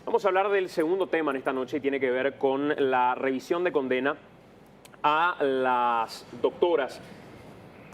Vamos a hablar del segundo tema en esta noche y tiene que ver con la revisión de condena a las doctoras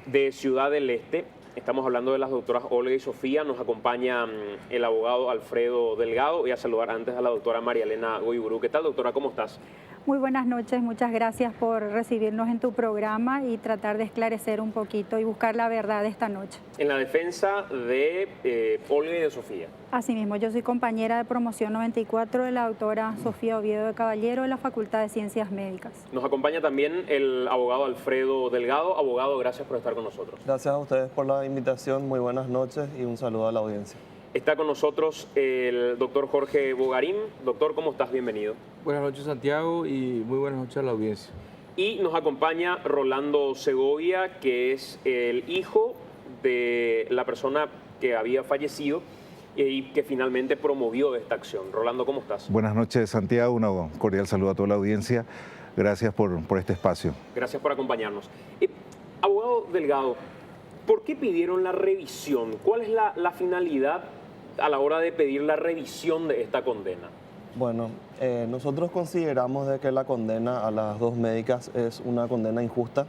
de Ciudad del Este. Estamos hablando de las doctoras Olga y Sofía. Nos acompaña el abogado Alfredo Delgado. Voy a saludar antes a la doctora María Elena Goiburu. ¿Qué tal, doctora? ¿Cómo estás? Muy buenas noches, muchas gracias por recibirnos en tu programa y tratar de esclarecer un poquito y buscar la verdad esta noche. En la defensa de Olga y de Sofía. Asimismo, yo soy compañera de promoción 94 de la doctora Sofía Oviedo de Caballero de la Facultad de Ciencias Médicas. Nos acompaña también el abogado Alfredo Delgado. Abogado, gracias por estar con nosotros. Gracias a ustedes por la invitación, muy buenas noches y un saludo a la audiencia. Está con nosotros el doctor Jorge Bogarín. Doctor, ¿cómo estás? Bienvenido. Buenas noches, Santiago, y muy buenas noches a la audiencia. Y nos acompaña Rolando Segovia, que es el hijo de la persona que había fallecido y que finalmente promovió esta acción. Rolando, ¿cómo estás? Buenas noches, Santiago. Un cordial saludo a toda la audiencia. Gracias por este espacio. Gracias por acompañarnos. Abogado Delgado, ¿por qué pidieron la revisión? ¿Cuál es la finalidad a la hora de pedir la revisión de esta condena? Bueno, nosotros consideramos de que la condena a las dos médicas es una condena injusta.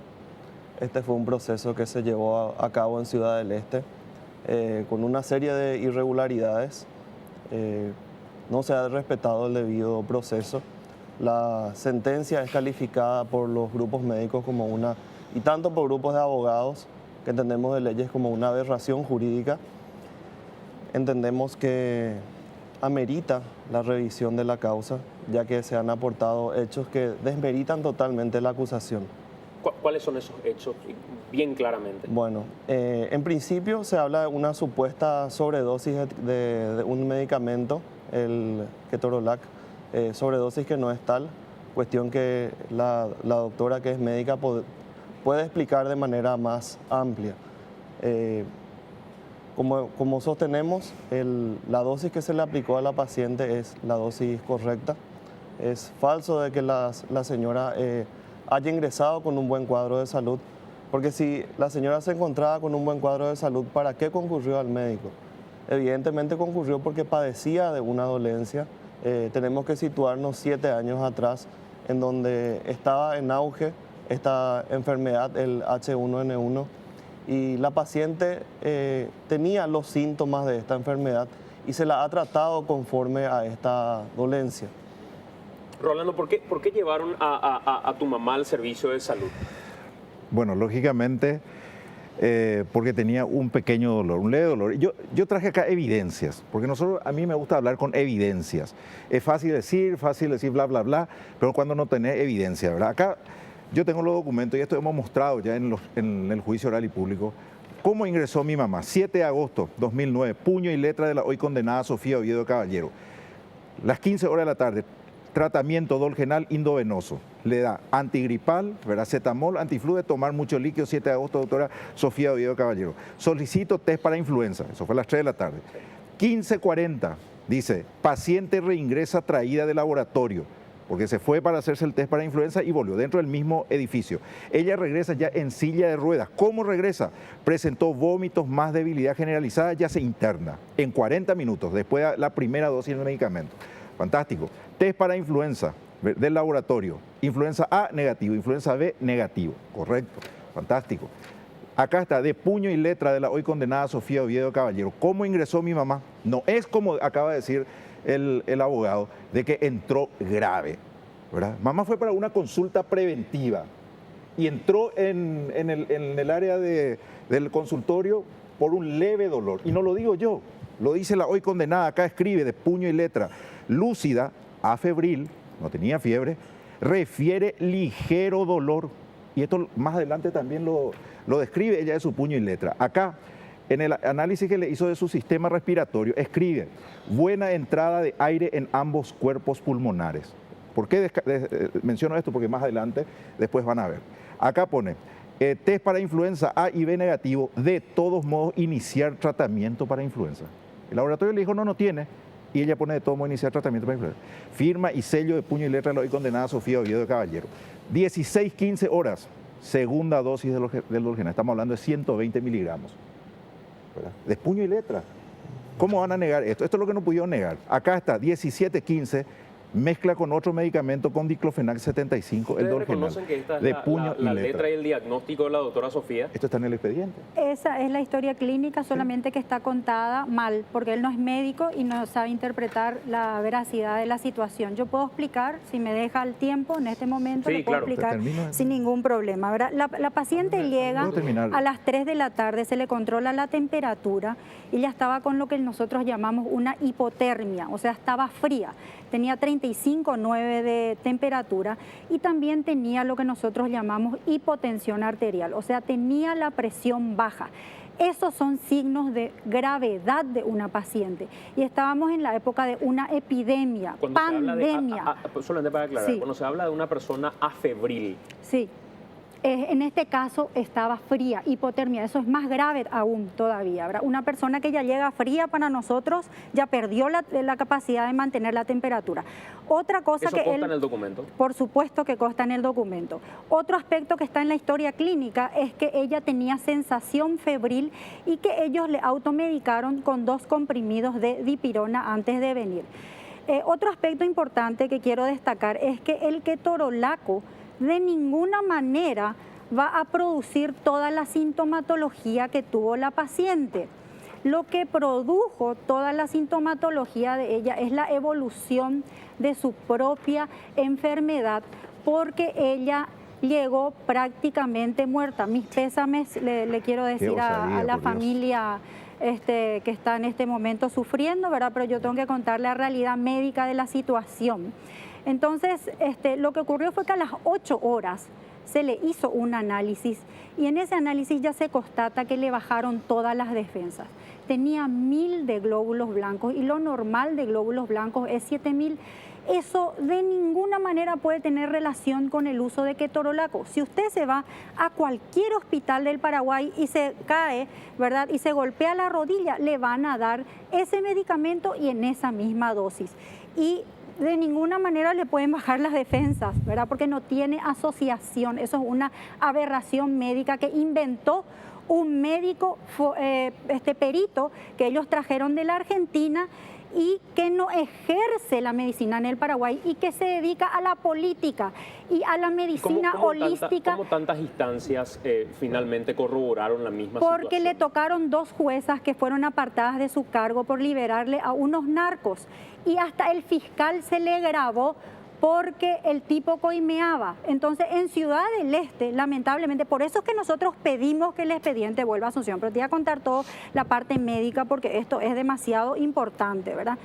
Este fue un proceso que se llevó a cabo en Ciudad del Este con una serie de irregularidades. No se ha respetado el debido proceso. La sentencia es calificada por los grupos médicos como una, y tanto por grupos de abogados que entendemos de leyes, como una aberración jurídica. Entendemos que amerita la revisión de la causa, ya que se han aportado hechos que desmeritan totalmente la acusación. ¿Cuáles son esos hechos? Bien claramente. Bueno, en principio se habla de una supuesta sobredosis de un medicamento, el ketorolac, sobredosis que no es tal, cuestión que la doctora, que es médica, puede explicar de manera más amplia. Como sostenemos, la dosis que se le aplicó a la paciente es la dosis correcta. Es falso de que la señora haya ingresado con un buen cuadro de salud, porque si la señora se encontraba con un buen cuadro de salud, ¿para qué concurrió al médico? Evidentemente concurrió porque padecía de una dolencia. Tenemos que situarnos 7 años atrás, en donde estaba en auge esta enfermedad, el H1N1, y la paciente tenía los síntomas de esta enfermedad y se la ha tratado conforme a esta dolencia. Rolando, ¿por qué llevaron a tu mamá al servicio de salud? Bueno, lógicamente porque tenía un pequeño dolor, un leve dolor. Yo traje acá evidencias, porque a mí me gusta hablar con evidencias. Es fácil decir bla, bla, bla, pero cuando no tenés evidencia, ¿verdad? Acá yo tengo los documentos y esto hemos mostrado ya en el juicio oral y público. ¿Cómo ingresó mi mamá? 7 de agosto 2009, puño y letra de la hoy condenada Sofía Oviedo de Caballero. Las 15 horas de la tarde, tratamiento dolgenal indovenoso. Le da antigripal, paracetamol, antiflude, tomar mucho líquido. 7 de agosto, doctora Sofía Oviedo de Caballero. Solicito test para influenza. Eso fue a las 3 de la tarde. 15:40, dice, paciente reingresa traída de laboratorio, porque se fue para hacerse el test para influenza y volvió dentro del mismo edificio. Ella regresa ya en silla de ruedas. ¿Cómo regresa? Presentó vómitos, más debilidad generalizada, ya se interna en 40 minutos después de la primera dosis del medicamento. Fantástico. Test para influenza del laboratorio. Influenza A negativo, influenza B negativo. Correcto. Fantástico. Acá está, de puño y letra de la hoy condenada Sofía Oviedo Caballero. ¿Cómo ingresó mi mamá? No es como acaba de decir el abogado, de que entró grave, ¿verdad? Mamá fue para una consulta preventiva y entró en el área del consultorio por un leve dolor. Y no lo digo yo, lo dice la hoy condenada, acá escribe de puño y letra. Lúcida, afebril, no tenía fiebre, refiere ligero dolor. Y esto más adelante también lo describe ella de su puño y letra. Acá, en el análisis que le hizo de su sistema respiratorio, escribe buena entrada de aire en ambos cuerpos pulmonares. ¿Por qué menciono esto? Porque más adelante después van a ver. Acá pone, test para influenza A y B negativo, de todos modos iniciar tratamiento para influenza. El laboratorio le dijo no tiene, y ella pone de todos modos iniciar tratamiento para influenza. Firma y sello de puño y letra de la hoy condenada Sofía Oviedo de Caballero. 16:15 horas, segunda dosis del dolgenal. Estamos hablando de 120 miligramos, ¿verdad? De puño y letra. ¿Cómo van a negar esto? Esto es lo que no pudieron negar. Acá está, 1715, mezcla con otro medicamento con diclofenac 75, el ¿Ustedes Dorgenal, reconocen que esta es de puño la y letra y el diagnóstico de la doctora Sofía? Esto está en el expediente. Esa es la historia clínica, solamente que está contada mal, porque él no es médico y no sabe interpretar la veracidad de la situación. Yo puedo explicar, si me deja el tiempo, en este momento Sí, le puedo claro. explicar Termino. sin ningún problema, ¿verdad? La paciente llega ¿Puedo terminar? a las 3 de la tarde, se le controla la temperatura y ella estaba con lo que nosotros llamamos una hipotermia, o sea, estaba fría. Tenía 35,9 de temperatura y también tenía lo que nosotros llamamos hipotensión arterial, o sea, tenía la presión baja. Esos son signos de gravedad de una paciente. Y estábamos en la época de una epidemia, Cuando se habla pandemia. solamente para aclarar, Sí. cuando se habla de una persona afebril, Sí. En este caso estaba fría, hipotermia, eso es más grave aún todavía, ¿verdad? Una persona que ya llega fría para nosotros ya perdió la capacidad de mantener la temperatura. Otra cosa ¿eso que consta él, en el documento? por supuesto que consta en el documento. Otro aspecto que está en la historia clínica es que ella tenía sensación febril y que ellos le automedicaron con 2 comprimidos de dipirona antes de venir. Otro aspecto importante que quiero destacar es que el ketorolaco de ninguna manera va a producir toda la sintomatología que tuvo la paciente. Lo que produjo toda la sintomatología de ella es la evolución de su propia enfermedad, porque ella llegó prácticamente muerta. Mis pésames le quiero decir osadía, a la por Dios. familia que está en este momento sufriendo, ¿verdad? Pero yo tengo que contar la realidad médica de la situación. Entonces, lo que ocurrió fue que a las 8 horas se le hizo un análisis y en ese análisis ya se constata que le bajaron todas las defensas. Tenía 1000 de glóbulos blancos y lo normal de glóbulos blancos es 7000. Eso de ninguna manera puede tener relación con el uso de ketorolaco. Si usted se va a cualquier hospital del Paraguay y se cae, ¿verdad? Y se golpea la rodilla, le van a dar ese medicamento y en esa misma dosis. Y de ninguna manera le pueden bajar las defensas, ¿verdad? Porque no tiene asociación. Eso es una aberración médica que inventó un médico perito que ellos trajeron de la Argentina y que no ejerce la medicina en el Paraguay y que se dedica a la política y a la medicina holística. ¿Cómo tantas instancias finalmente corroboraron la misma Porque situación? le tocaron 2 juezas que fueron apartadas de su cargo por liberarle a unos narcos y hasta el fiscal se le grabó porque el tipo coimeaba. Entonces, en Ciudad del Este, lamentablemente, por eso es que nosotros pedimos que el expediente vuelva a Asunción, pero te voy a contar toda la parte médica porque esto es demasiado importante, ¿verdad?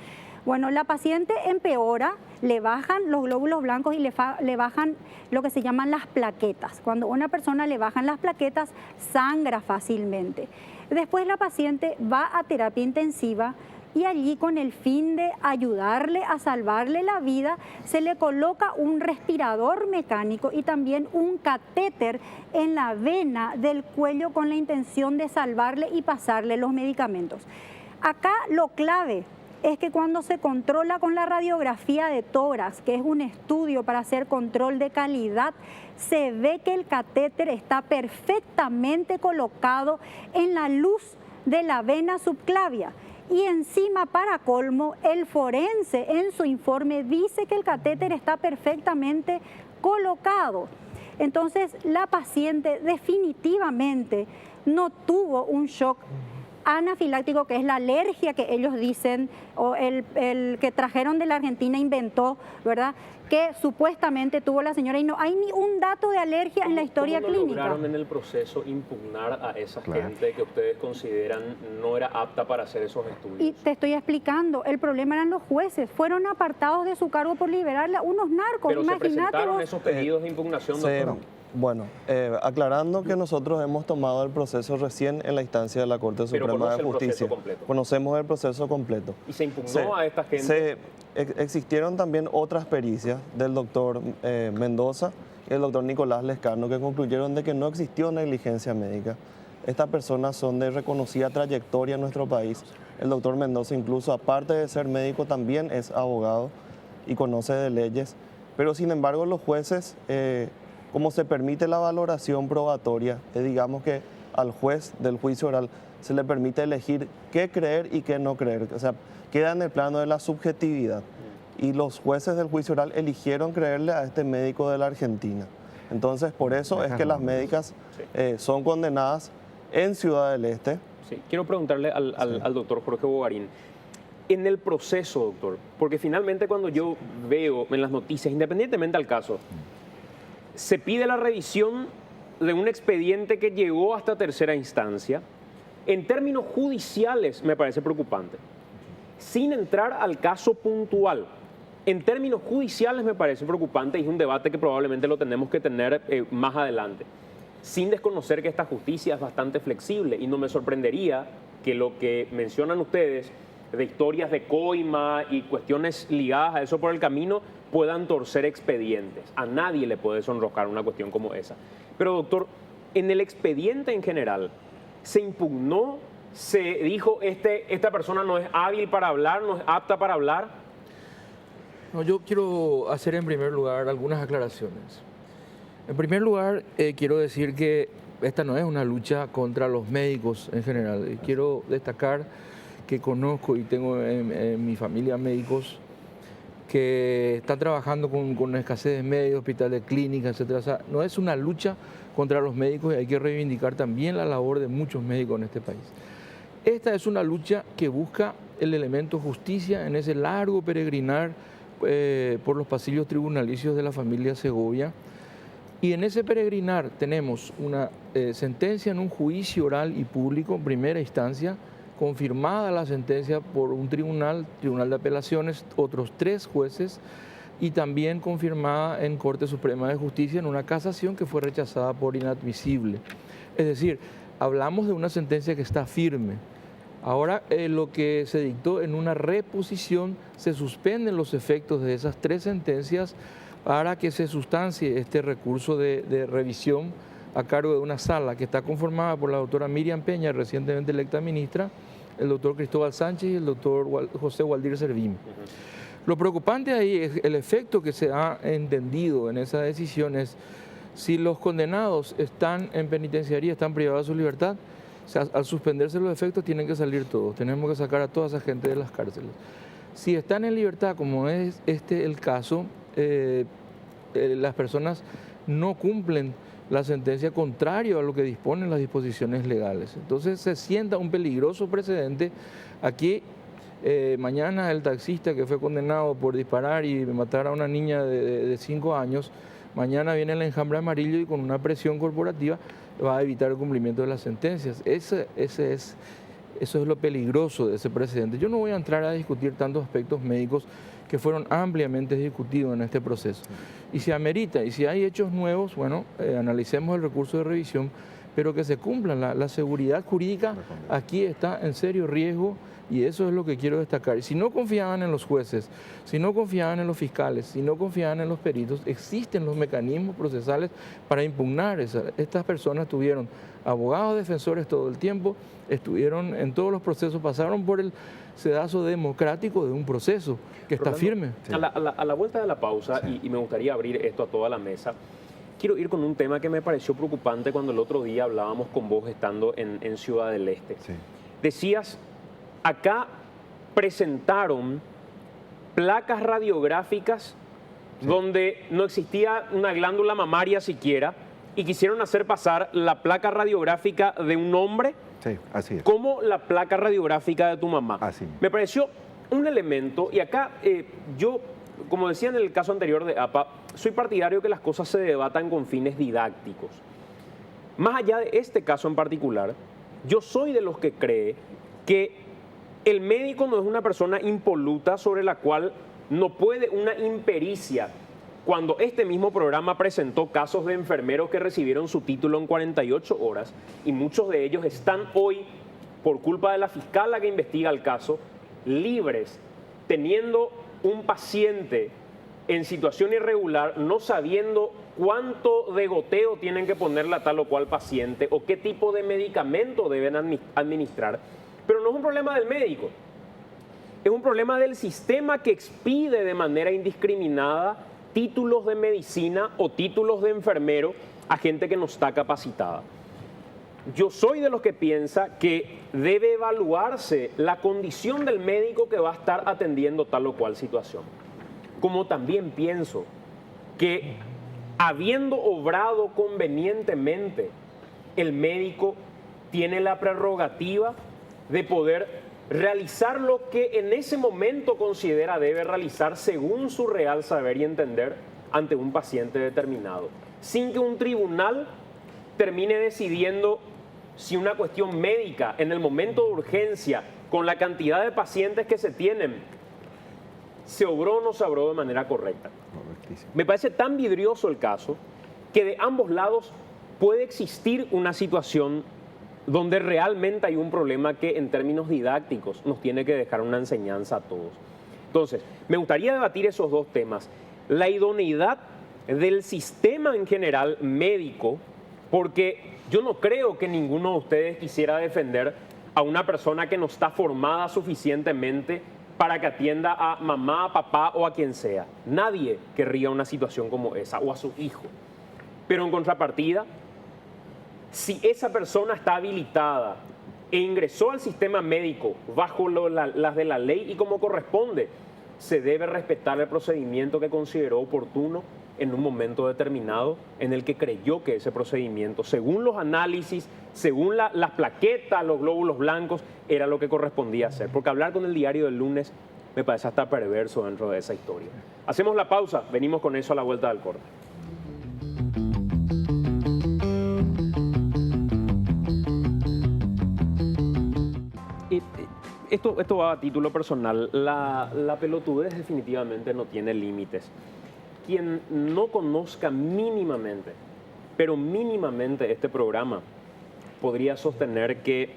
Bueno, la paciente empeora, le bajan los glóbulos blancos y le bajan lo que se llaman las plaquetas. Cuando a una persona le bajan las plaquetas, sangra fácilmente. Después la paciente va a terapia intensiva y allí, con el fin de ayudarle a salvarle la vida, se le coloca un respirador mecánico y también un catéter en la vena del cuello con la intención de salvarle y pasarle los medicamentos. Acá lo clave es que cuando se controla con la radiografía de tórax, que es un estudio para hacer control de calidad, se ve que el catéter está perfectamente colocado en la luz de la vena subclavia. Y encima, para colmo, el forense en su informe dice que el catéter está perfectamente colocado. Entonces, la paciente definitivamente no tuvo un shock anafiláctico, que es la alergia que ellos dicen, o el que trajeron de la Argentina inventó, ¿verdad?, que supuestamente tuvo la señora, y no hay ni un dato de alergia en la historia ¿Cómo clínica. lograron en el proceso impugnar a esa Claro. gente que ustedes consideran no era apta para hacer esos estudios? Y te estoy explicando, el problema eran los jueces, fueron apartados de su cargo por liberarle a unos narcos. Pero se Imagínate presentaron vos. esos pedidos de impugnación, Sí, doctor. bueno, aclarando que nosotros hemos tomado el proceso recién en la instancia de la Corte Pero Suprema conoce de el proceso Justicia. completo. Conocemos el proceso completo. Y se impugnó a esta gente. Existieron también otras pericias del doctor Mendoza y el doctor Nicolás Lescano que concluyeron de que no existió negligencia médica. Estas personas son de reconocida trayectoria en nuestro país. El doctor Mendoza, incluso aparte de ser médico, también es abogado y conoce de leyes. Pero sin embargo los jueces, como se permite la valoración probatoria, digamos que al juez del juicio oral se le permite elegir qué creer y qué no creer. O sea, queda en el plano de la subjetividad. Y los jueces del juicio oral eligieron creerle a este médico de la Argentina. Entonces, por eso es que las médicas son condenadas en Ciudad del Este. Sí. Quiero preguntarle al doctor Jorge Bogarín, en el proceso, doctor, porque finalmente cuando yo veo en las noticias, independientemente del caso, se pide la revisión de un expediente que llegó hasta tercera instancia. En términos judiciales me parece preocupante. Sin entrar al caso puntual, en términos judiciales me parece preocupante y es un debate que probablemente lo tenemos que tener más adelante. Sin desconocer que esta justicia es bastante flexible y no me sorprendería que lo que mencionan ustedes de historias de coima y cuestiones ligadas a eso por el camino puedan torcer expedientes. A nadie le puede sonrojar una cuestión como esa. Pero doctor, en el expediente en general, ¿se impugnó? ¿Se dijo esta persona no es hábil para hablar, no es apta para hablar? No, yo quiero hacer en primer lugar algunas aclaraciones. En primer lugar, quiero decir que esta no es una lucha contra los médicos en general. Quiero destacar que conozco y tengo en mi familia médicos que están trabajando con escasez de medios, hospitales, clínicas, etc. O sea, no es una lucha contra los médicos y hay que reivindicar también la labor de muchos médicos en este país. Esta es una lucha que busca el elemento justicia en ese largo peregrinar por los pasillos tribunalicios de la familia Segovia. Y en ese peregrinar tenemos una sentencia en un juicio oral y público en primera instancia, confirmada la sentencia por un tribunal de apelaciones, otros 3 jueces, y también confirmada en Corte Suprema de Justicia en una casación que fue rechazada por inadmisible. Es decir, hablamos de una sentencia que está firme. Ahora lo que se dictó en una reposición, se suspenden los efectos de esas 3 sentencias para que se sustancie este recurso de revisión a cargo de una sala que está conformada por la doctora Miriam Peña, recientemente electa ministra, el doctor Cristóbal Sánchez y el doctor José Waldir Servín. Lo preocupante ahí es el efecto que se ha entendido en esa decisión es si los condenados están en penitenciaría, están privados de su libertad, o sea, al suspenderse los efectos tienen que salir todos, tenemos que sacar a toda esa gente de las cárceles. Si están en libertad, como es el caso, las personas no cumplen la sentencia contrario a lo que disponen las disposiciones legales. Entonces se sienta un peligroso precedente. Aquí mañana el taxista que fue condenado por disparar y matar a una niña de 5 años, mañana viene el enjambre amarillo y con una presión corporativa va a evitar el cumplimiento de las sentencias. Eso es lo peligroso de ese precedente. Yo no voy a entrar a discutir tantos aspectos médicos que fueron ampliamente discutidos en este proceso. Y si amerita, y si hay hechos nuevos, bueno, analicemos el recurso de revisión, pero que se cumplan. La seguridad jurídica aquí está en serio riesgo y eso es lo que quiero destacar. Y si no confiaban en los jueces, si no confiaban en los fiscales, si no confiaban en los peritos, existen los mecanismos procesales para impugnar. Estas personas tuvieron abogados defensores todo el tiempo, estuvieron en todos los procesos, pasaron por el sedazo democrático de un proceso que está firme. Sí. A la vuelta de la pausa, sí, y me gustaría abrir esto a toda la mesa, quiero ir con un tema que me pareció preocupante cuando el otro día hablábamos con vos estando en Ciudad del Este. Sí. Decías, acá presentaron placas radiográficas donde no existía una glándula mamaria siquiera y quisieron hacer pasar la placa radiográfica de un hombre, sí, así es, como la placa radiográfica de tu mamá. Así. Me pareció un elemento, y acá yo, como decía en el caso anterior de APA, soy partidario que las cosas se debatan con fines didácticos. Más allá de este caso en particular, yo soy de los que cree que el médico no es una persona impoluta sobre la cual no puede una impericia. Cuando este mismo programa presentó casos de enfermeros que recibieron su título en 48 horas y muchos de ellos están hoy, por culpa de la fiscal que investiga el caso, libres, teniendo un paciente en situación irregular, no sabiendo cuánto de goteo tienen que ponerle a tal o cual paciente o qué tipo de medicamento deben administrar. Pero no es un problema del médico, es un problema del sistema que expide de manera indiscriminada títulos de medicina o títulos de enfermero a gente que no está capacitada. yo soy de los que piensa que debe evaluarse la condición del médico que va a estar atendiendo tal o cual situación. Como también pienso que habiendo obrado convenientemente, el médico tiene la prerrogativa de poder realizar lo que en ese momento considera debe realizar según su real saber y entender ante un paciente determinado, sin que un tribunal termine decidiendo si una cuestión médica en el momento de urgencia, con la cantidad de pacientes que se tienen, se obró o no se obró de manera correcta. Me parece tan vidrioso el caso que de ambos lados puede existir una situación donde realmente hay un problema que en términos didácticos nos tiene que dejar una enseñanza a todos. Entonces, me gustaría debatir esos dos temas. La idoneidad del sistema en general médico, porque yo no creo que ninguno de ustedes quisiera defender a una persona que no está formada suficientemente para que atienda a mamá, a papá o a quien sea. Nadie querría una situación como esa, o a su hijo. Pero en contrapartida, si esa persona está habilitada e ingresó al sistema médico bajo las de la ley y como corresponde, se debe respetar el procedimiento que consideró oportuno en un momento determinado en el que creyó que ese procedimiento, según los análisis, según las plaquetas, los glóbulos blancos, era lo que correspondía hacer. Porque hablar con el diario del lunes me parece hasta perverso dentro de esa historia. Hacemos la pausa, venimos con eso a la vuelta del corte. Esto va a título personal. La pelotudez definitivamente no tiene límites. Quien no conozca mínimamente, pero mínimamente este programa, podría sostener que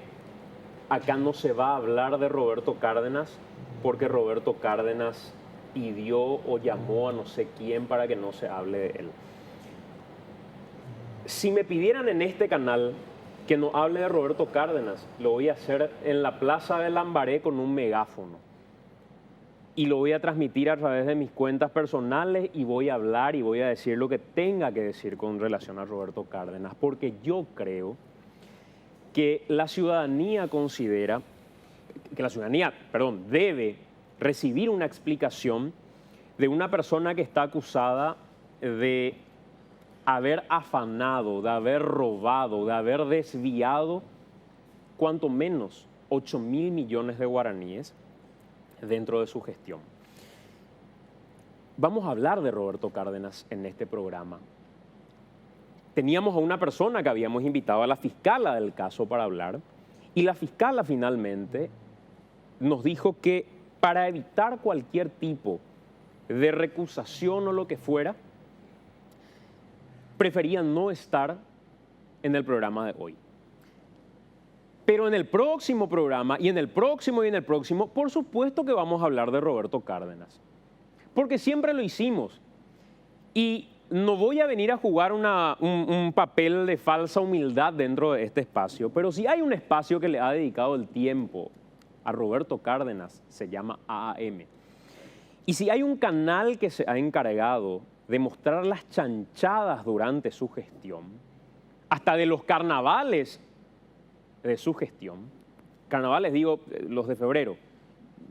acá no se va a hablar de Roberto Cárdenas porque Roberto Cárdenas pidió o llamó a no sé quién para que no se hable de él. Si me pidieran en este canal que no hable de Roberto Cárdenas, lo voy a hacer en la Plaza de Lambaré con un megáfono. Y lo voy a transmitir a través de mis cuentas personales y voy a hablar y voy a decir lo que tenga que decir con relación a Roberto Cárdenas. Porque yo creo que la ciudadanía considera, que la ciudadanía, perdón, debe recibir una explicación de una persona que está acusada de haber afanado, de haber robado, de haber desviado cuanto menos 8.000 millones de guaraníes dentro de su gestión. Vamos a hablar de Roberto Cárdenas en este programa. Teníamos a una persona que habíamos invitado a la fiscala del caso para hablar y la fiscala finalmente nos dijo que para evitar cualquier tipo de recusación o lo que fuera, preferían no estar en el programa de hoy. Pero en el próximo programa, y en el próximo, y en el próximo, por supuesto que vamos a hablar de Roberto Cárdenas. Porque siempre lo hicimos. Y no voy a venir a jugar un papel de falsa humildad dentro de este espacio, pero si hay un espacio que le ha dedicado el tiempo a Roberto Cárdenas, se llama AAM. Y si hay un canal que se ha encargado de mostrar las chanchadas durante su gestión, hasta de los carnavales de su gestión, carnavales digo los de febrero,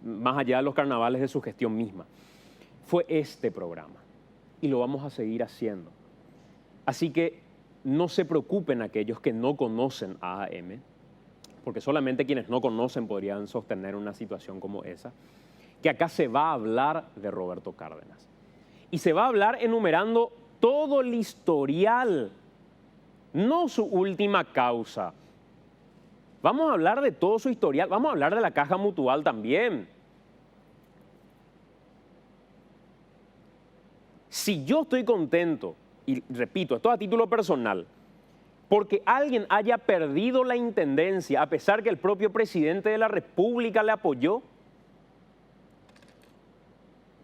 más allá de los carnavales de su gestión misma, fue este programa y lo vamos a seguir haciendo. Así que no se preocupen aquellos que no conocen a AAM, porque solamente quienes no conocen podrían sostener una situación como esa, que acá se va a hablar de Roberto Cárdenas. Y se va a hablar enumerando todo el historial, no su última causa. Vamos a hablar de todo su historial, vamos a hablar de la Caja Mutual también. Si yo estoy contento, y repito, esto a título personal, porque alguien haya perdido la intendencia, a pesar que el propio presidente de la República le apoyó,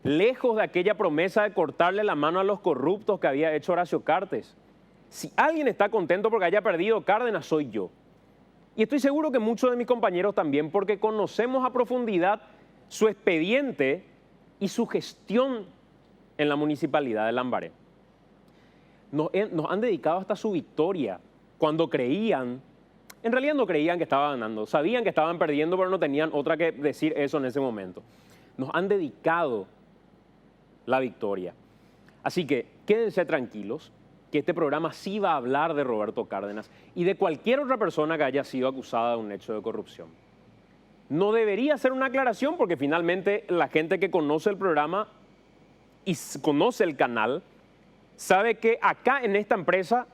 lejos de aquella promesa de cortarle la mano a los corruptos que había hecho Horacio Cartes. Si alguien está contento porque haya perdido Cárdenas, soy yo. Y estoy seguro que muchos de mis compañeros también, porque conocemos a profundidad su expediente y su gestión en la municipalidad de Lambaré. Nos han dedicado hasta su victoria cuando creían En realidad no creían que estaban ganando, sabían que estaban perdiendo, pero no tenían otra que decir eso en ese momento. Nos han dedicado la victoria. Así que quédense tranquilos, que este programa sí va a hablar de Roberto Cárdenas y de cualquier otra persona que haya sido acusada de un hecho de corrupción. No debería ser una aclaración porque finalmente la gente que conoce el programa y conoce el canal sabe que acá en esta empresa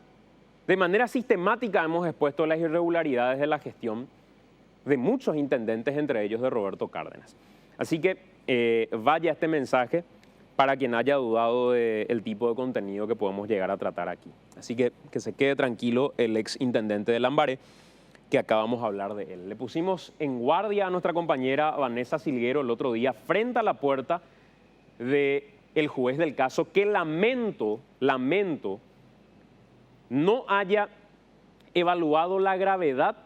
de manera sistemática hemos expuesto las irregularidades de la gestión de muchos intendentes, entre ellos de Roberto Cárdenas. Así que vaya este mensaje para quien haya dudado del tipo de contenido que podemos llegar a tratar aquí. Así que se quede tranquilo el ex intendente de Lambaré, que acabamos de hablar de él. Le pusimos en guardia a nuestra compañera Vanessa Silguero el otro día frente a la puerta del juez del caso, que lamento no haya evaluado la gravedad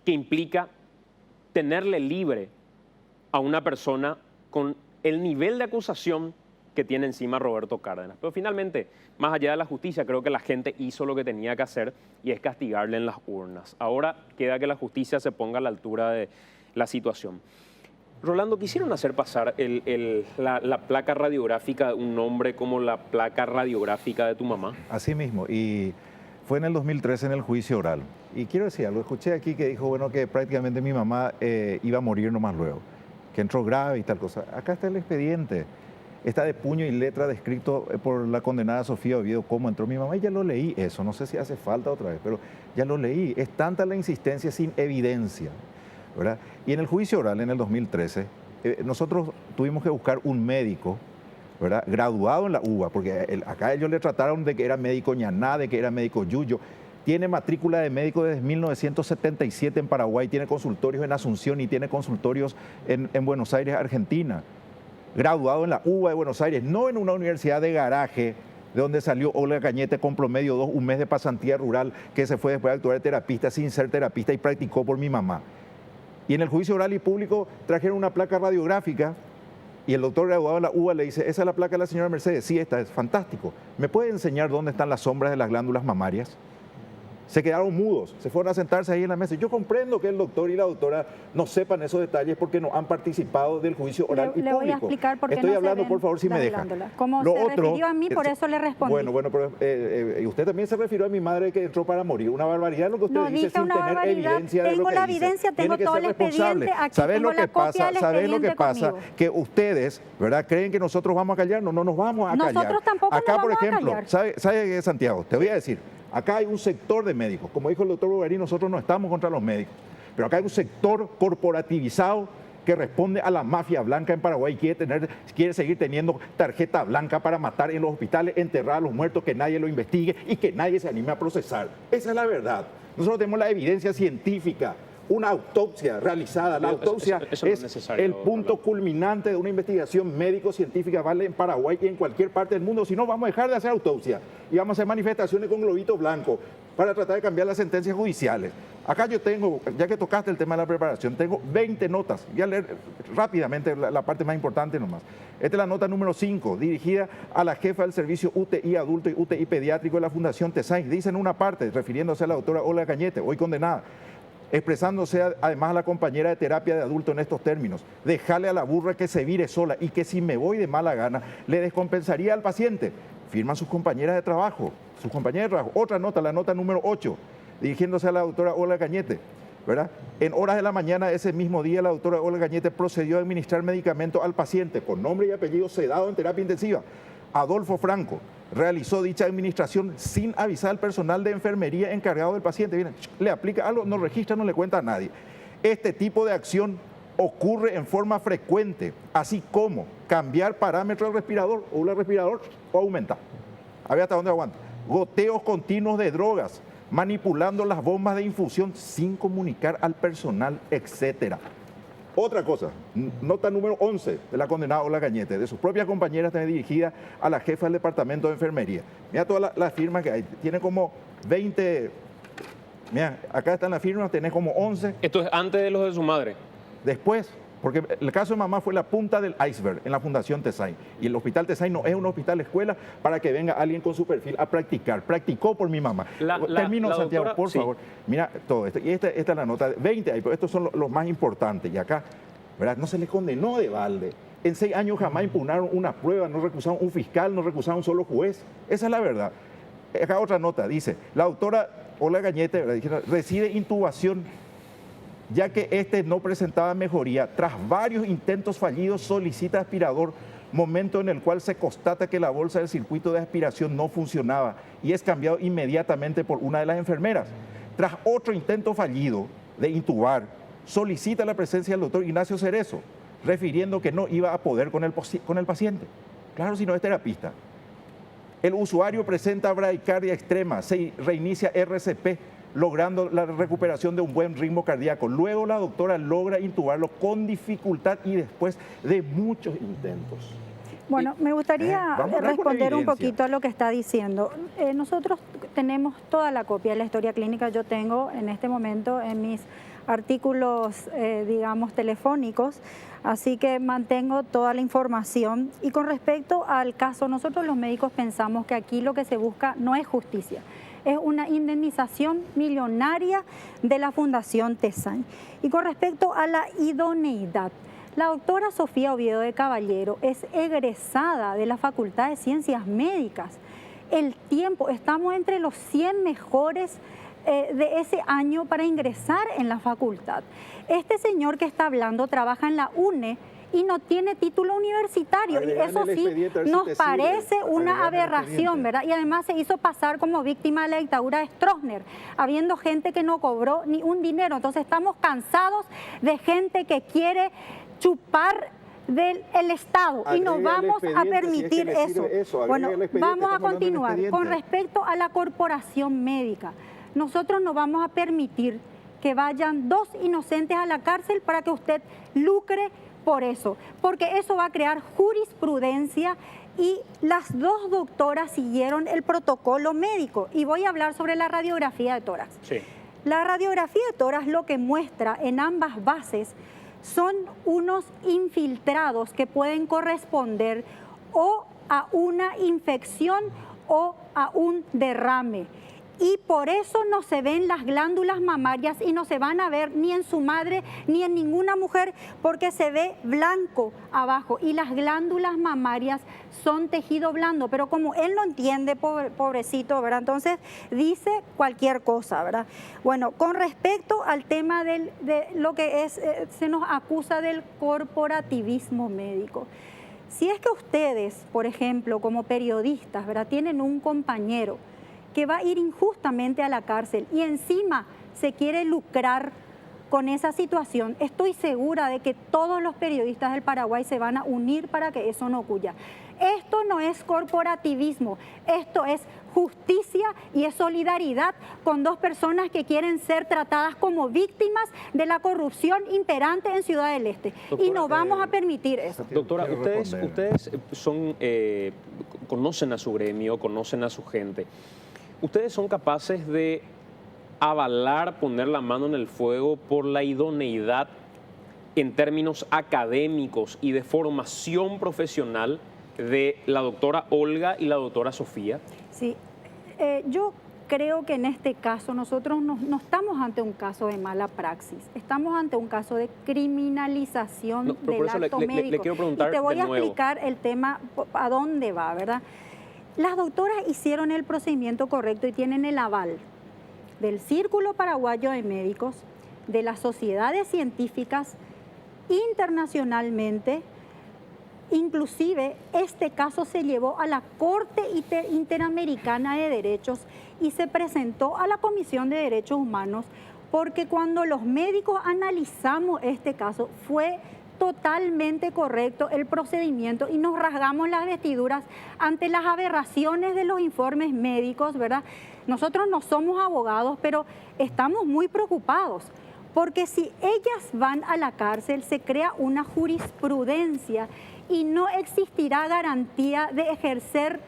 que implica tenerle libre a una persona con el nivel de acusación que tiene encima Roberto Cárdenas. Pero finalmente, más allá de la justicia, creo que la gente hizo lo que tenía que hacer y es castigarle en las urnas. Ahora queda que la justicia se ponga a la altura de la situación. Rolando, quisieron hacer pasar la placa radiográfica de un hombre como la placa radiográfica de tu mamá. Así mismo, y fue en el 2013 en el juicio oral. Y quiero decir algo, escuché aquí que dijo, bueno, que prácticamente mi mamá iba a morir nomás luego, que entró grave y tal cosa. Acá está el expediente. Está de puño y letra descrito por la condenada Sofía Oviedo cómo entró mi mamá y ya lo leí eso, no sé si hace falta otra vez, pero ya lo leí. Es tanta la insistencia sin evidencia, ¿verdad? Y en el juicio oral en el 2013, nosotros tuvimos que buscar un médico, ¿verdad? Graduado en la UBA, porque acá ellos le trataron de que era médico ñaná, de que era médico yuyo. Tiene matrícula de médico desde 1977 en Paraguay, tiene consultorios en Asunción y tiene consultorios en Buenos Aires, Argentina. Graduado en la UBA de Buenos Aires, no en una universidad de garaje, de donde salió Olga Cañete con promedio 2, un mes de pasantía rural, que se fue después a actuar de terapista sin ser terapista y practicó por mi mamá. Y en el juicio oral y público trajeron una placa radiográfica y el doctor graduado en la UBA le dice, ¿esa es la placa de la señora Mercedes? Sí, esta es fantástico. ¿Me puede enseñar dónde están las sombras de las glándulas mamarias? Se quedaron mudos, se fueron a sentarse ahí en la mesa. Yo comprendo que el doctor y la doctora no sepan esos detalles porque no han participado del juicio oral y público. Le voy a explicar por qué Estoy no hablando, se por favor, si me deja. Como se refirió a mí, por eso le respondí. Bueno, pero usted también se refirió a mi madre que entró para morir. Una barbaridad lo que usted No dice dije sin una tener barbaridad. evidencia de lo Tengo que la dice. evidencia, tengo Tiene que todo ser el responsable. expediente. Aquí ¿Sabes tengo lo que la copia pasa? del ¿Sabes lo que expediente pasa? conmigo. Que ustedes, ¿verdad? Creen que nosotros vamos a callarnos. No nos vamos a callar. Nosotros tampoco Acá, nos por vamos a ejemplo, callar. ¿sabe, Santiago? Te voy a decir. Acá hay un sector de médicos, como dijo el doctor Bogarín, nosotros no estamos contra los médicos, pero acá hay un sector corporativizado que responde a la mafia blanca en Paraguay, quiere seguir teniendo tarjeta blanca para matar en los hospitales, enterrar a los muertos, que nadie lo investigue y que nadie se anime a procesar. Esa es la verdad. Nosotros tenemos la evidencia científica, una autopsia realizada. La autopsia eso no es es necesario, el punto culminante de una investigación médico-científica, vale en Paraguay y en cualquier parte del mundo. Si no, vamos a dejar de hacer autopsia y vamos a hacer manifestaciones con globitos blancos para tratar de cambiar las sentencias judiciales. Acá yo tengo, ya que tocaste el tema de la preparación, tengo 20 notas. Voy a leer rápidamente la parte más importante nomás. Esta es la nota número 5, dirigida a la jefa del servicio UTI adulto y UTI pediátrico de la Fundación TESAIN. Dice en una parte, refiriéndose a la doctora Olga Cañete, hoy condenada, expresándose además a la compañera de terapia de adulto en estos términos: dejarle a la burra que se vire sola y que si me voy de mala gana le descompensaría al paciente. Firman sus compañeras de trabajo, Otra nota, la nota número 8, dirigiéndose a la doctora Olga Cañete, ¿verdad? En horas de la mañana de ese mismo día, la doctora Olga Cañete procedió a administrar medicamento al paciente con nombre y apellido sedado en terapia intensiva. Adolfo Franco realizó dicha administración sin avisar al personal de enfermería encargado del paciente. Miren, le aplica algo, no registra, no le cuenta a nadie. Este tipo de acción ocurre en forma frecuente, así como cambiar parámetros del respirador o el respirador o aumentar. A ver hasta dónde aguanta. Goteos continuos de drogas, manipulando las bombas de infusión sin comunicar al personal, etcétera. Otra cosa, nota número 11 de la condenada Olga Cañete, de sus propias compañeras, también dirigida a la jefa del departamento de enfermería. Mira todas las firmas que hay, tiene como 20, mira, acá están las firmas, tenés como 11. Esto es antes de los de su madre. Después, Porque el caso de mamá fue la punta del iceberg en la Fundación Tesain. Y el Hospital Tesain no es un hospital escuela para que venga alguien con su perfil a practicar. Practicó por mi mamá. Termino, la Santiago, doctora, por sí. favor. Mira todo esto. Y esta es la nota. 20 ahí, pero estos son los más importantes. Y acá, ¿verdad? No se le condenó de balde. En 6 años jamás impugnaron una prueba, no recusaron un fiscal, no recusaron un solo juez. Esa es la verdad. Acá otra nota, dice, la doctora Olga Gañete, ¿verdad?, recibe intubación ya que este no presentaba mejoría. Tras varios intentos fallidos, solicita aspirador, momento en el cual se constata que la bolsa del circuito de aspiración no funcionaba y es cambiado inmediatamente por una de las enfermeras. Tras otro intento fallido de intubar, solicita la presencia del doctor Ignacio Cerezo, refiriendo que no iba a poder con el paciente. Claro, si no es terapista. El usuario presenta bradicardia extrema, se reinicia RCP, logrando la recuperación de un buen ritmo cardíaco. Luego la doctora logra intubarlo con dificultad y después de muchos intentos. Bueno, me gustaría Vamos a hablar con responder un evidencia. poquito a lo que está diciendo. Nosotros tenemos toda la copia de la historia clínica. Yo tengo en este momento en mis artículos, digamos, telefónicos, así que mantengo toda la información. Y con respecto al caso, nosotros los médicos pensamos que aquí lo que se busca no es justicia, es una indemnización millonaria de la Fundación Tesain. Y con respecto a la idoneidad, la doctora Sofía Oviedo de Caballero es egresada de la Facultad de Ciencias Médicas. El tiempo, estamos entre los 100 mejores de ese año para ingresar en la facultad. Este señor que está hablando trabaja en la UNE y no tiene título universitario. Agregan Y eso el sí expediente, a ver si nos te sirve. parece una Agregan el aberración, expediente. ¿verdad? Y además se hizo pasar como víctima de la dictadura de Stroessner, habiendo gente que no cobró ni un dinero. Entonces estamos cansados de gente que quiere chupar del Estado y no Agregue el vamos a expediente, si es que permitir le sirve eso. eso, agregue Bueno, el expediente, vamos a estamos hablando del continuar. expediente. Con respecto a la corporación médica, nosotros no vamos a permitir que vayan 2 inocentes a la cárcel para que usted lucre por eso, porque eso va a crear jurisprudencia y las 2 doctoras siguieron el protocolo médico. Y voy a hablar sobre la radiografía de tórax. Sí. La radiografía de tórax lo que muestra en ambas bases son unos infiltrados que pueden corresponder o a una infección o a un derrame. Y por eso no se ven las glándulas mamarias y no se van a ver ni en su madre ni en ninguna mujer porque se ve blanco abajo y las glándulas mamarias son tejido blando, pero como él no entiende, pobrecito, ¿verdad? Entonces dice cualquier cosa, ¿verdad? Bueno, con respecto al tema de lo que es, se nos acusa del corporativismo médico. Si es que ustedes, por ejemplo, como periodistas, ¿verdad?, tienen un compañero que va a ir injustamente a la cárcel y encima se quiere lucrar con esa situación, estoy segura de que todos los periodistas del Paraguay se van a unir para que eso no ocurra. Esto no es corporativismo, esto es justicia y es solidaridad con 2 personas que quieren ser tratadas como víctimas de la corrupción imperante en Ciudad del Este. Doctora, y no vamos a permitir eso. Doctora, Quiero ustedes responder. conocen a su gremio, conocen a su gente. ¿Ustedes son capaces de avalar, poner la mano en el fuego por la idoneidad en términos académicos y de formación profesional de la doctora Olga y la doctora Sofía? Sí, yo creo que en este caso nosotros no estamos ante un caso de mala praxis, estamos ante un caso de criminalización No, pero por del eso acto le médico. quiero preguntar y te voy de a nuevo. explicar el tema, a dónde va, ¿verdad? Las doctoras hicieron el procedimiento correcto y tienen el aval del Círculo Paraguayo de Médicos, de las sociedades científicas, internacionalmente. Inclusive este caso se llevó a la Corte Interamericana de Derechos y se presentó a la Comisión de Derechos Humanos, porque cuando los médicos analizamos este caso fue totalmente correcto el procedimiento y nos rasgamos las vestiduras ante las aberraciones de los informes médicos, ¿verdad? Nosotros no somos abogados, pero estamos muy preocupados, porque si ellas van a la cárcel se crea una jurisprudencia y no existirá garantía de ejercer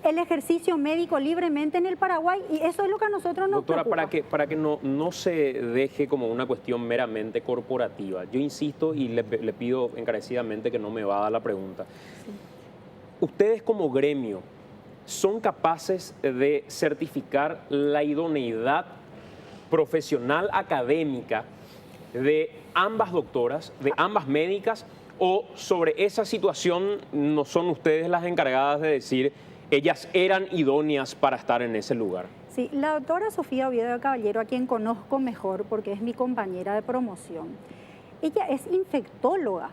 el ejercicio médico libremente en el Paraguay y eso es lo que a nosotros nos Doctora, preocupa. para que no se deje como una cuestión meramente corporativa, yo insisto y le pido encarecidamente que no me evada la pregunta. Ustedes como gremio son capaces de certificar la idoneidad profesional académica de ambas doctoras, de ambas médicas, o sobre esa situación no son ustedes las encargadas de decir ellas eran idóneas para estar en ese lugar? Sí, la doctora Sofía Oviedo de Caballero, a quien conozco mejor porque es mi compañera de promoción, ella es infectóloga.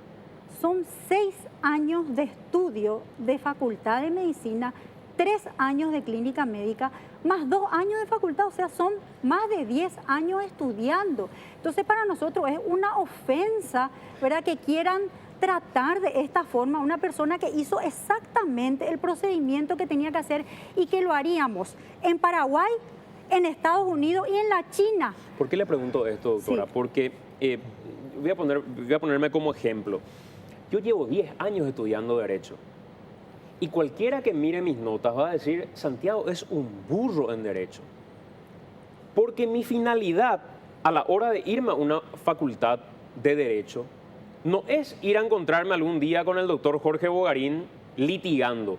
Son 6 años de estudio de Facultad de Medicina, 3 años de clínica médica, más 2 años de facultad, o sea, son más de 10 años estudiando. Entonces, para nosotros es una ofensa, ¿verdad?, que quieran tratar de esta forma a una persona que hizo exactamente el procedimiento que tenía que hacer y que lo haríamos en Paraguay, en Estados Unidos y en la China. ¿Por qué le pregunto esto, doctora? Sí. Porque voy a ponerme como ejemplo. Yo llevo 10 años estudiando Derecho y cualquiera que mire mis notas va a decir, Santiago es un burro en Derecho. Porque mi finalidad a la hora de irme a una facultad de Derecho no es ir a encontrarme algún día con el doctor Jorge Bogarín litigando.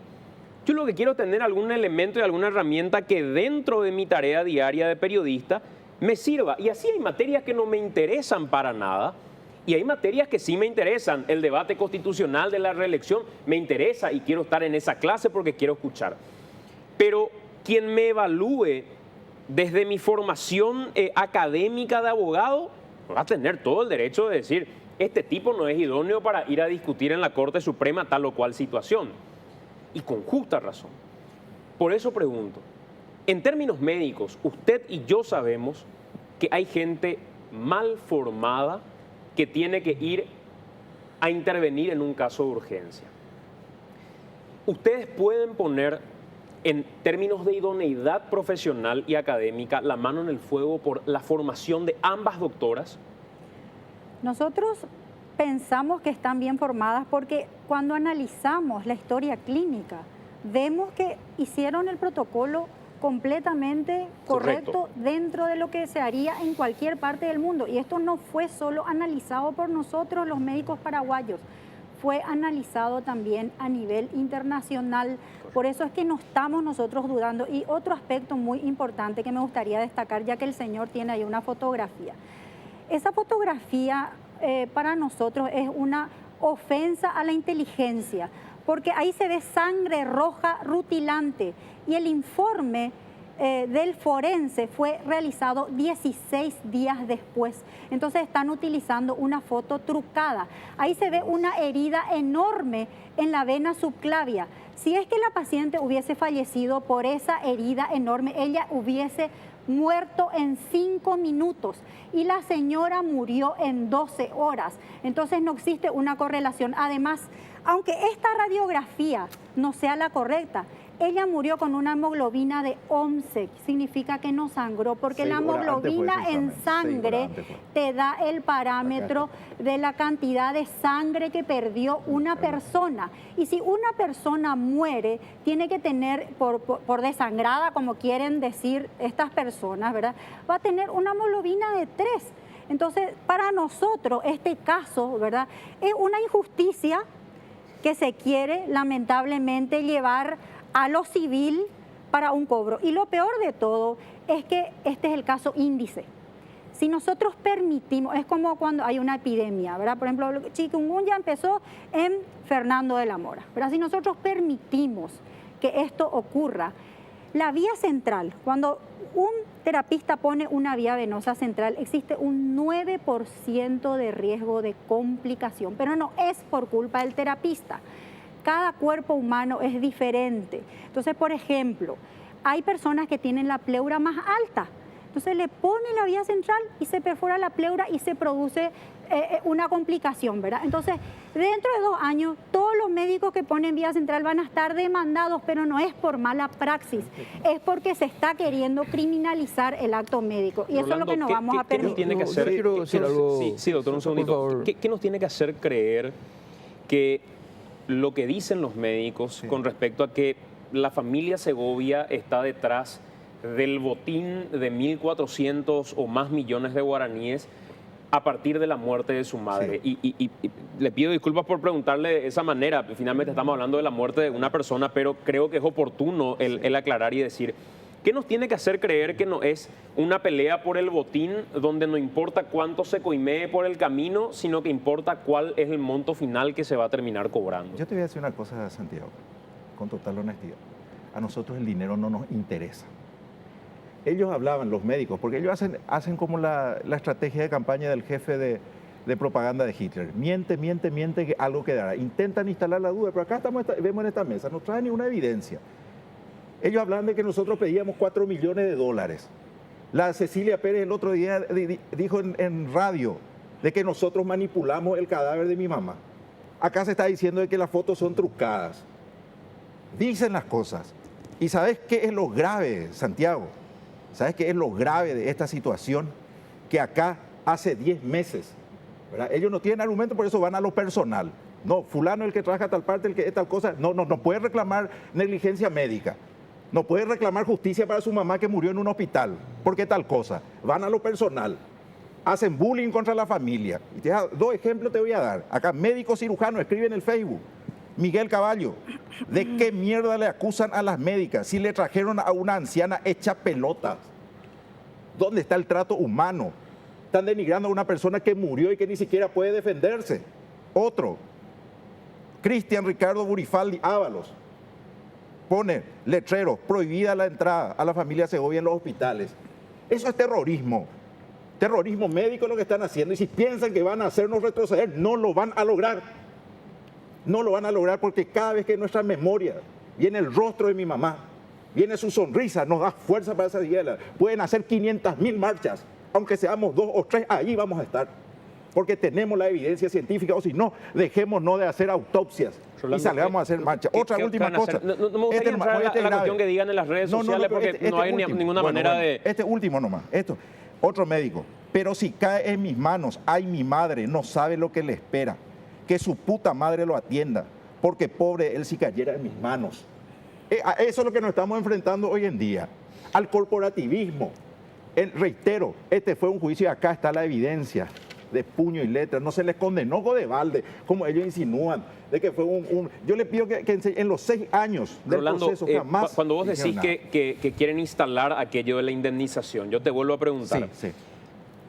Yo lo que quiero es tener algún elemento y alguna herramienta que dentro de mi tarea diaria de periodista me sirva. Y así hay materias que no me interesan para nada y hay materias que sí me interesan. El debate constitucional de la reelección me interesa y quiero estar en esa clase porque quiero escuchar. Pero quien me evalúe desde mi formación académica de abogado va a tener todo el derecho de decir, este tipo no es idóneo para ir a discutir en la Corte Suprema tal o cual situación. Y con justa razón. Por eso pregunto, en términos médicos, usted y yo sabemos que hay gente mal formada que tiene que ir a intervenir en un caso de urgencia. Ustedes pueden poner en términos de idoneidad profesional y académica la mano en el fuego por la formación de ambas doctoras. Nosotros pensamos que están bien formadas porque cuando analizamos la historia clínica, vemos que hicieron el protocolo completamente correcto dentro de lo que se haría en cualquier parte del mundo. Y esto no fue solo analizado por nosotros, los médicos paraguayos, fue analizado también a nivel internacional. Por eso es que no estamos nosotros dudando. Y otro aspecto muy importante que me gustaría destacar, ya que el señor tiene ahí una fotografía. Esa fotografía para nosotros es una ofensa a la inteligencia, porque ahí se ve sangre roja rutilante y el informe del forense fue realizado 16 días después. Entonces están utilizando una foto trucada. Ahí se ve una herida enorme en la vena subclavia. Si es que la paciente hubiese fallecido por esa herida enorme, ella hubiese muerto en 5 minutos y la señora murió en 12 horas. Entonces no existe una correlación. Además, aunque esta radiografía no sea la correcta, ella murió con una hemoglobina de 11, significa que no sangró, porque la hemoglobina en sangre te da el parámetro de la cantidad de sangre que perdió una persona. Y si una persona muere, tiene que tener, por desangrada, como quieren decir estas personas, ¿verdad?, va a tener una hemoglobina de 3. Entonces, para nosotros, este caso, ¿verdad?, es una injusticia que se quiere, lamentablemente, llevar a lo civil para un cobro. Y lo peor de todo es que este es el caso índice. Si nosotros permitimos, es como cuando hay una epidemia, ¿verdad? Por ejemplo, chikungunya empezó en Fernando de la Mora, ¿verdad? Si nosotros permitimos que esto ocurra, la vía central, cuando un terapista pone una vía venosa central, existe un 9% de riesgo de complicación, pero no es por culpa del terapista. Cada cuerpo humano es diferente. Entonces, por ejemplo, hay personas que tienen la pleura más alta. Entonces le pone la vía central y se perfora la pleura y se produce una complicación, ¿verdad? Entonces, dentro de 2 años, todos los médicos que ponen vía central van a estar demandados, pero no es por mala praxis, es porque se está queriendo criminalizar el acto médico. Y eso es lo que no vamos a permitir. ¿Qué nos tiene que hacer? Quiero decir algo, sí, doctor, un segundito. ¿Qué nos tiene que hacer creer que lo que dicen los médicos con respecto a que la familia Segovia está detrás del botín de 1.400 o más millones de guaraníes a partir de la muerte de su madre. Sí. Y le pido disculpas por preguntarle de esa manera. Finalmente estamos hablando de la muerte de una persona, pero creo que es oportuno el aclarar y decir, ¿qué nos tiene que hacer creer que no es una pelea por el botín donde no importa cuánto se coimee por el camino, sino que importa cuál es el monto final que se va a terminar cobrando? Yo te voy a decir una cosa, Santiago, con total honestidad. A nosotros el dinero no nos interesa. Ellos hablaban, los médicos, porque ellos hacen como la estrategia de campaña del jefe de propaganda de Hitler. Miente, que algo quedará. Intentan instalar la duda, pero acá vemos en esta mesa, no traen ninguna evidencia. Ellos hablan de que nosotros pedíamos 4 millones de dólares. La Cecilia Pérez el otro día dijo en radio de que nosotros manipulamos el cadáver de mi mamá. Acá se está diciendo de que las fotos son trucadas. Dicen las cosas. ¿Y sabes qué es lo grave, Santiago? ¿Sabes qué es lo grave de esta situación? Que acá hace 10 meses, ¿verdad? Ellos no tienen argumento, por eso van a lo personal. No, fulano el que trabaja tal parte, el que es tal cosa. No puede reclamar negligencia médica. No puede reclamar justicia para su mamá que murió en un hospital. ¿Por qué tal cosa? Van a lo personal. Hacen bullying contra la familia. Y dos ejemplos te voy a dar. Acá médico cirujano escribe en el Facebook. Miguel Caballo, ¿de qué mierda le acusan a las médicas si le trajeron a una anciana hecha pelotas? ¿Dónde está el trato humano? Están denigrando a una persona que murió y que ni siquiera puede defenderse. Otro, Cristian Ricardo Burifaldi Ábalos, pone letreros, prohibida la entrada a la familia Segovia en los hospitales. Eso es terrorismo. Terrorismo médico es lo que están haciendo. Y si piensan que van a hacernos retroceder, no lo van a lograr. No lo van a lograr porque cada vez que en nuestra memoria viene el rostro de mi mamá, viene su sonrisa, nos da fuerza para esa diela. Pueden hacer 500.000 marchas, aunque seamos 2 o 3, ahí vamos a estar. Porque tenemos la evidencia científica, o si no, dejémonos de hacer autopsias y salgamos a hacer marchas. Otra última cosa. No me gustaría entrar a la cuestión que digan en las redes sociales porque no hay ninguna manera de... Este último nomás, otro médico. Pero si cae en mis manos, ay, mi madre no sabe lo que le espera. Que su puta madre lo atienda, porque pobre él si cayera en mis manos. Eso es lo que nos estamos enfrentando hoy en día, al corporativismo. Reitero, este fue un juicio y acá está la evidencia de puño y letra. No se les condenó de balde, como ellos insinúan, de que fue Yo le pido que en los 6 años del Rolando, proceso jamás... cuando vos decís que quieren instalar aquello de la indemnización, yo te vuelvo a preguntar. Sí.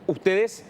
¿Ustedes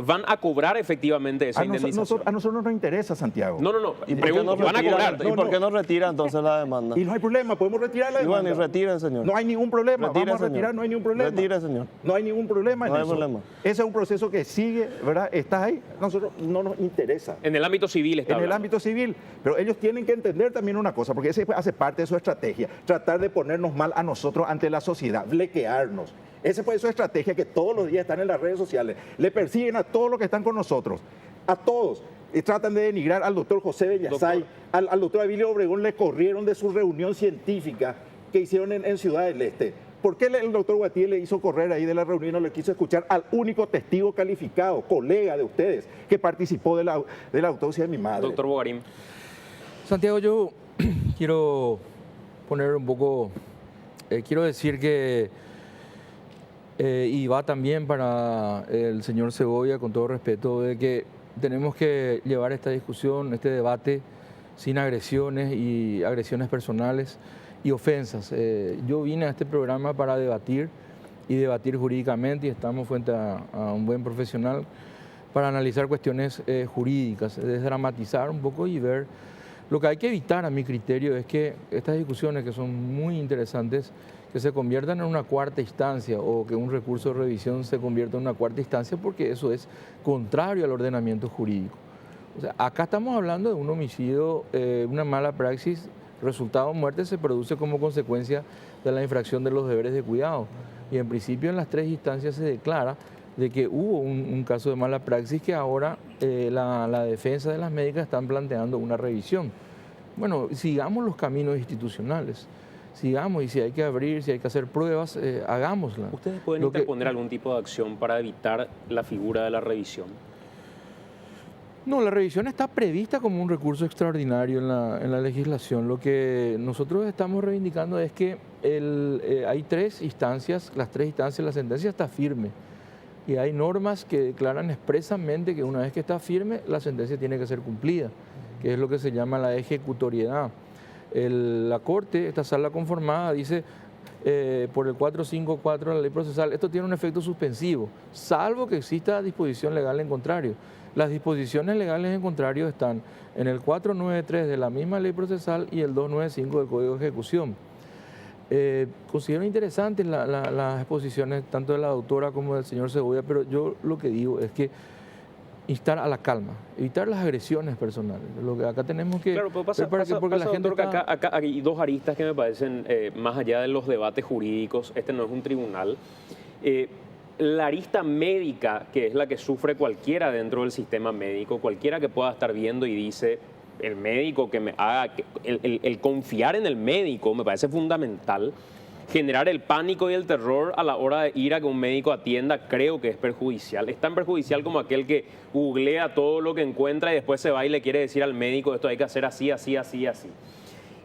van a cobrar efectivamente esa indemnización? A nosotros no nos interesa, Santiago. No. ¿Y Pregunto, ¿van a cobrar? ¿Y por qué no retira entonces la demanda? Y no hay problema, podemos retirar la Y demanda. bueno, y retiren, señor. No hay ningún problema, Retire, vamos a retirar, señor. no hay ningún problema. Retire, señor. No hay ningún problema en No hay eso. problema. Ese es un proceso que sigue, ¿verdad? Está ahí, nosotros no nos interesa. En el ámbito civil está En el hablando. ámbito civil, pero ellos tienen que entender también una cosa, porque ese hace parte de su estrategia, tratar de ponernos mal a nosotros ante la sociedad, blequearnos. Esa fue su estrategia que todos los días están en las redes sociales. Le persiguen a todos los que están con nosotros, a todos. Y tratan de denigrar al doctor José Bellasay, al doctor Abilio Obregón le corrieron de su reunión científica que hicieron en Ciudad del Este. ¿Por qué el doctor Guatier le hizo correr ahí de la reunión y no le quiso escuchar al único testigo calificado, colega de ustedes, que participó de la autopsia de mi madre? Doctor Bogarín. Santiago, yo quiero poner un poco, quiero decir que, y va también para el señor Segovia, con todo respeto, de que tenemos que llevar esta discusión, este debate, sin agresiones y agresiones personales y ofensas. Yo vine a este programa para debatir y debatir jurídicamente y estamos frente a un buen profesional para analizar cuestiones jurídicas, desdramatizar un poco y ver. Lo que hay que evitar, a mi criterio, es que estas discusiones, que son muy interesantes, que se conviertan en una cuarta instancia o que un recurso de revisión se convierta en una cuarta instancia, porque eso es contrario al ordenamiento jurídico. O sea, acá estamos hablando de un homicidio, una mala praxis, resultado de muerte se produce como consecuencia de la infracción de los deberes de cuidado. Y en principio en las 3 instancias se declara de que hubo un caso de mala praxis que ahora la defensa de las médicas están planteando una revisión. Bueno, sigamos los caminos institucionales, sigamos, y si hay que abrir, si hay que hacer pruebas, hagámosla. ¿Ustedes pueden interponer algún tipo de acción para evitar la figura de la revisión? No, la revisión está prevista como un recurso extraordinario en la legislación. Lo que nosotros estamos reivindicando es que hay 3 instancias, las 3 instancias, la sentencia está firme. Y hay normas que declaran expresamente que una vez que está firme, la sentencia tiene que ser cumplida, que es lo que se llama la ejecutoriedad. La Corte, esta sala conformada, dice por el 454 de la ley procesal, esto tiene un efecto suspensivo, salvo que exista disposición legal en contrario. Las disposiciones legales en contrario están en el 493 de la misma ley procesal y el 295 del Código de Ejecución. Considero interesantes las exposiciones tanto de la doctora como del señor Segovia, pero yo lo que digo es que instar a la calma, evitar las agresiones personales. Lo que acá tenemos que... Claro, pero pasa, porque la gente doctor, está... que acá hay 2 aristas que me parecen, más allá de los debates jurídicos, este no es un tribunal. La arista médica, que es la que sufre cualquiera dentro del sistema médico, cualquiera que pueda estar viendo y dice, el médico que me haga, el confiar en el médico me parece fundamental. Generar el pánico y el terror a la hora de ir a que un médico atienda creo que es perjudicial. Es tan perjudicial como aquel que googlea todo lo que encuentra y después se va y le quiere decir al médico esto hay que hacer así, así, así, así.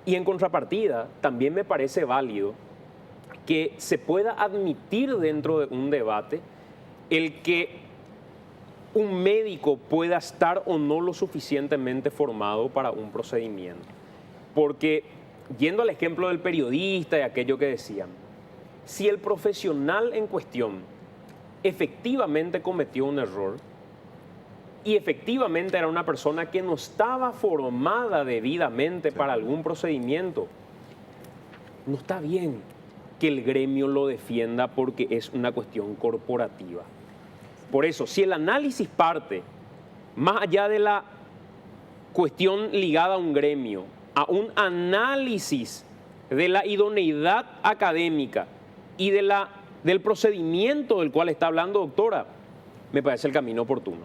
Y en contrapartida, también me parece válido que se pueda admitir dentro de un debate el que un médico pueda estar o no lo suficientemente formado para un procedimiento. Porque, yendo al ejemplo del periodista y aquello que decían, si el profesional en cuestión efectivamente cometió un error y efectivamente era una persona que no estaba formada debidamente para algún procedimiento, no está bien que el gremio lo defienda porque es una cuestión corporativa. Por eso, si el análisis parte más allá de la cuestión ligada a un gremio, a un análisis de la idoneidad académica y del procedimiento del cual está hablando, doctora, me parece el camino oportuno.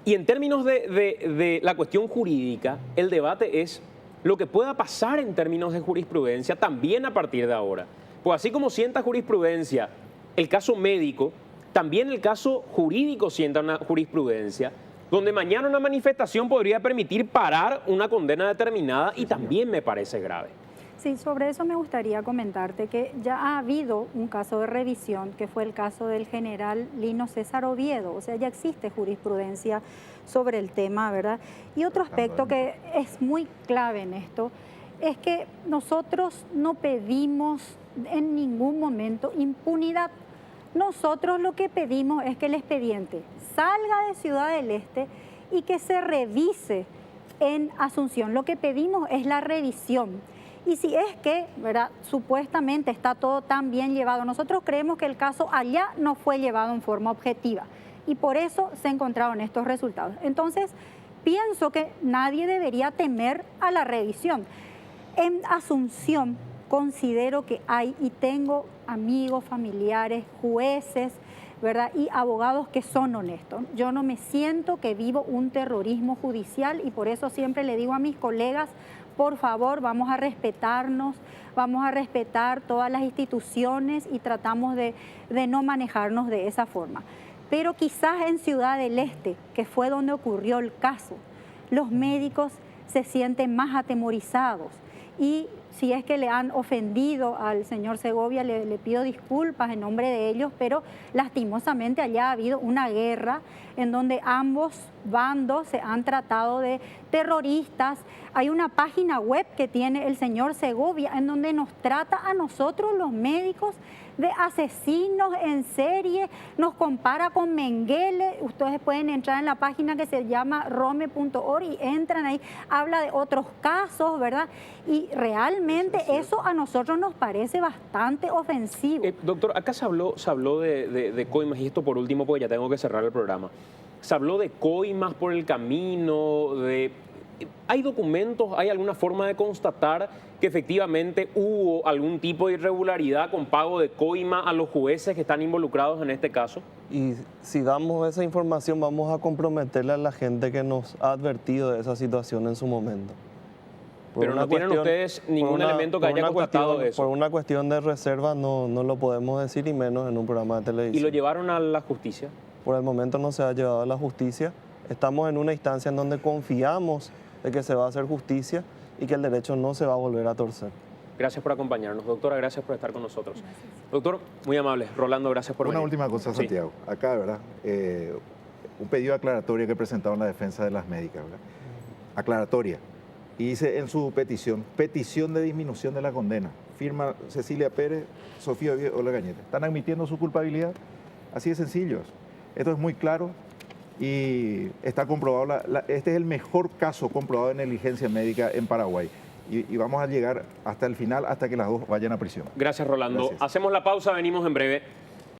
Y en términos de la cuestión jurídica, el debate es lo que pueda pasar en términos de jurisprudencia también a partir de ahora. Pues así como sienta jurisprudencia el caso médico, también el caso jurídico sienta una jurisprudencia, donde mañana una manifestación podría permitir parar una condena determinada y también me parece grave. Sí, sobre eso me gustaría comentarte que ya ha habido un caso de revisión, que fue el caso del general Lino César Oviedo, o sea, ya existe jurisprudencia sobre el tema, ¿verdad? Y otro aspecto que es muy clave en esto es que nosotros no pedimos en ningún momento impunidad. Nosotros lo que pedimos es que el expediente salga de Ciudad del Este y que se revise en Asunción. Lo que pedimos es la revisión. Y si es que, ¿verdad?, supuestamente está todo tan bien llevado, nosotros creemos que el caso allá no fue llevado en forma objetiva y por eso se encontraron estos resultados. Entonces, pienso que nadie debería temer a la revisión. En Asunción considero que hay, y tengo amigos, familiares, jueces, ¿verdad?, y abogados que son honestos. Yo no me siento que vivo un terrorismo judicial y por eso siempre le digo a mis colegas, por favor, vamos a respetarnos, vamos a respetar todas las instituciones y tratamos de no manejarnos de esa forma. Pero quizás en Ciudad del Este, que fue donde ocurrió el caso, los médicos se sienten más atemorizados. Y si es que le han ofendido al señor Segovia, le pido disculpas en nombre de ellos, pero lastimosamente allá ha habido una guerra en donde ambos bandos se han tratado de terroristas. Hay una página web que tiene el señor Segovia en donde nos trata a nosotros los médicos de asesinos en serie, nos compara con Mengele. Ustedes pueden entrar en la página que se llama rome.org y entran ahí, habla de otros casos, ¿verdad? Y realmente eso a nosotros nos parece bastante ofensivo. Doctor, acá se habló de coimas, y esto por último porque ya tengo que cerrar el programa. Se habló de coimas por el camino, ¿hay documentos, hay alguna forma de constatar que efectivamente hubo algún tipo de irregularidad con pago de coima a los jueces que están involucrados en este caso? Y si damos esa información vamos a comprometerle a la gente que nos ha advertido de esa situación en su momento. Pero no tienen ustedes ningún elemento que haya constatado eso. Por una cuestión de reserva no lo podemos decir, y menos en un programa de televisión. ¿Y lo llevaron a la justicia? Por el momento no se ha llevado a la justicia. Estamos en una instancia en donde confiamos de que se va a hacer justicia y que el derecho no se va a volver a torcer. Gracias por acompañarnos. Doctora, gracias por estar con nosotros. Doctor, muy amable. Rolando, gracias por venir. Una última cosa, Sí. Santiago. Acá, ¿verdad? Un pedido de aclaratoria que presentaron la defensa de las médicas, ¿verdad? Aclaratoria. Y dice en su petición de disminución de la condena. Firma Cecilia Pérez, Sofía Olga Gañete. ¿Están admitiendo su culpabilidad? Así de sencillo. Esto es muy claro y está comprobado. Este es el mejor caso comprobado de negligencia médica en Paraguay. Y vamos a llegar hasta el final, hasta que las dos vayan a prisión. Gracias, Rolando. Gracias. Hacemos la pausa, venimos en breve.